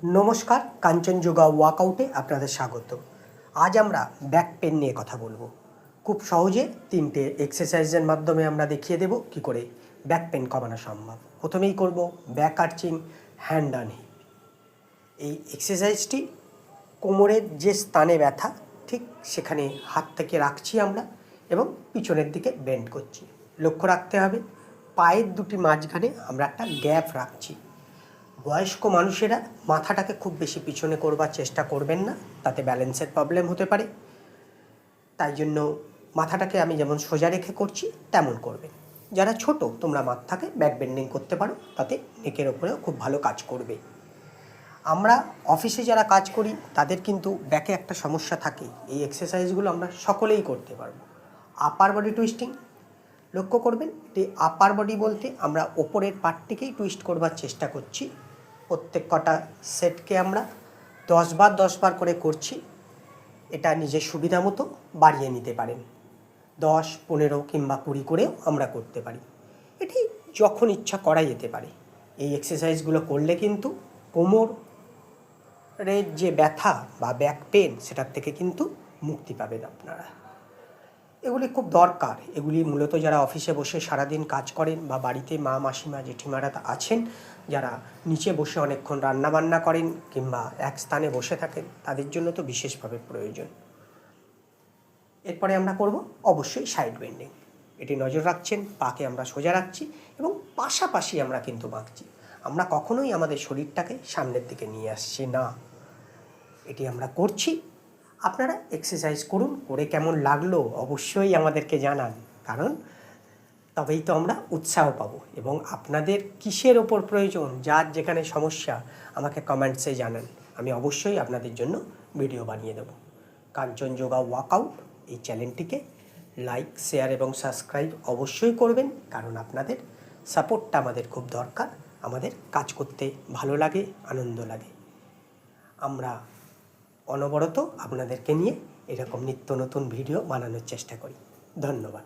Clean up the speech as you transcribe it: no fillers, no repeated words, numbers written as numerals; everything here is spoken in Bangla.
নমস্কার, কাঞ্চনযোগা ওয়ার্কআউটে আপনাদের স্বাগত। আজ আমরা ব্যাক পেন নিয়ে কথা বলবো। খুব সহজে 3টে এক্সারসাইজের মাধ্যমে আমরা দেখিয়ে দেব কি করে ব্যাক পেন কমানো সম্ভব। প্রথমেই করব back arching hand on heap. এই এক্সারসাইজটি কোমরের যে স্থানে ব্যথা ঠিক সেখানে হাত থেকে রাখছি আমরা এবং পিছনের দিকে বেন্ড করছি। লক্ষ্য রাখতে হবে পায়ের দুটি মাঝখানে আমরা একটা গ্যাপ রাখছি। বয়স্ক মানুষেরা মাথাটাকে খুব বেশি পিছনে করবার চেষ্টা করবেন না, তাতে ব্যালেন্সের প্রবলেম হতে পারে। তাই জন্য মাথাটাকে আমি যেমন সোজা রেখে করছি তেমন করবেন। যারা ছোট তোমরা মাথাকে ব্যাক বেন্ডিং করতে পারো, তাতে নেকের ওপরেও খুব ভালো কাজ করবে। আমরা অফিসে যারা কাজ করি তাদের কিন্তু ব্যাকে একটা সমস্যা থাকে। এই এক্সারসাইজগুলো আমরা সকলেই করতে পারবো। আপার বডি টুইস্টিং লক্ষ্য করবেন, এই আপার বডি বলতে আমরা ওপরের পার্টটিকেই টুইস্ট করবার চেষ্টা করছি। প্রত্যেক কটা সেটকে আমরা 10 বার করে করছি। এটা নিজের সুবিধা মতো বাড়িয়ে নিতে পারেন। 10, 15 কিংবা 20 করেও আমরা করতে পারি। এটি যখন ইচ্ছা করা যেতে পারে। এই এক্সারসাইজগুলো করলে কিন্তু কোমরের যে ব্যথা বা ব্যাক পেন সেটার থেকে কিন্তু মুক্তি পাবেন আপনারা। এগুলি খুব দরকার। এগুলি মূলত যারা অফিসে বসে সারাদিন কাজ করেন বা বাড়িতে মা, মাসিমা, জেঠিমারা আছেন, যারা নিচে বসে অনেকক্ষণ রান্নাবান্না করেন কিংবা এক স্থানে বসে থাকেন, তাদের জন্য তো বিশেষভাবে প্রয়োজন। এরপরে আমরা করব অবশ্যই সাইড বেন্ডিং। এটি নজর রাখছেন, পাকে আমরা সোজা রাখছি এবং পাশাপাশি আমরা কিন্তু বাঁকছি। আমরা কখনোই আমাদের শরীরটাকে সামনের দিকে নিয়ে আসছি না। এটি আমরা করছি। আপনারা এক্সারসাইজ করুন, করে কেমন লাগলো অবশ্যই আমাদেরকে জানান, কারণ তবেই তো আমরা উৎসাহ পাবো। এবং আপনাদের কিসের ওপর প্রয়োজন, যার যেখানে সমস্যা আমাকে কমেন্টসে জানান, আমি অবশ্যই আপনাদের জন্য ভিডিও বানিয়ে দেবো। কাঞ্চনযোগা ওয়ার্কআউট এই চ্যানেলটিকে লাইক, শেয়ার এবং সাবস্ক্রাইব অবশ্যই করবেন, কারণ আপনাদের সাপোর্টটা আমাদের খুব দরকার। আমাদের কাজ করতে ভালো লাগে, আনন্দ লাগে। আমরা অনবরত আপনাদেরকে নিয়ে এরকম নিত্য নতুন ভিডিও বানানোর চেষ্টা করি। ধন্যবাদ।